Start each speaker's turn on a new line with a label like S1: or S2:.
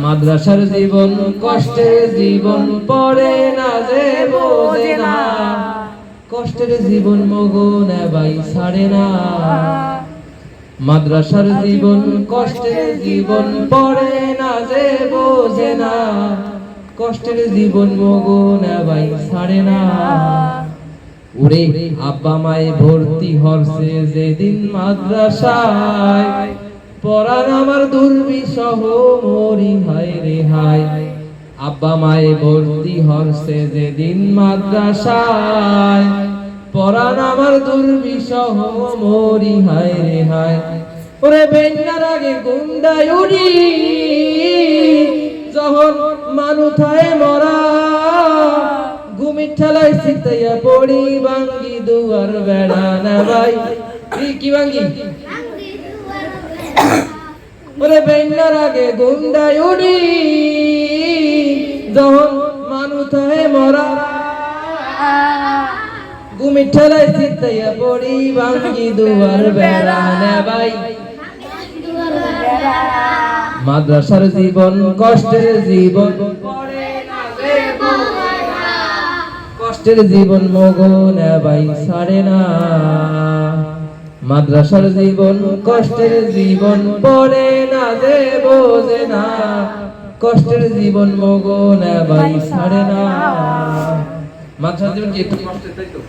S1: মাদ্রাসার জীবন কষ্টের জীবন, পড়ে না যে বোঝে না, কষ্টের জীবন মগন ভাই ছাড়ে না। মাদ্রাসার জীবন কষ্টের জীবন, পড়ে না যে বোঝে না, কষ্টের জীবন মগন ভাই ছাড়ে না। ওরে আব্বা মায়ে ভর্তি হরছে যেদিন মাদ্রাসায়, পরাণ আমার দুর্বিষহ মরি হায় রে হায়। আব্বা মায়ে ভর্তি হরছে যেদিন মাদ্রাসায়, পরাণ আমার দুর্বিষহ মরি হায় রে হায়। ওরে বেন্নার আগে গুন্ডায় উড়ি, যখন মানুথায় মরা, ঘুমির ঠেলায় সিতাইয়া পড়ি, ভাঙ্গি দুয়ার বেড়া না ভাই। কি ভাঙ্গি? ওরে বেন্নার আগে গুন্ডায় উড়ি, যখন মানুথায় মরা, ঘুমির ঠেলায় সিতাইয়া পড়ি, ভাঙ্গি দুয়ার বেড়া না ভাই। মাদ্রাসার জীবন কষ্টের জীবন, কষ্টের জীবন মগন ভাই ছাড়ে না। মাদ্রাসার জীবন কষ্টের জীবন, পড়ে না যে বোঝে না, কষ্টের জীবন মগন ভাই ছাড়ে না। মাদ্রাসার জীবন কি একটু কষ্টের, তাই তো?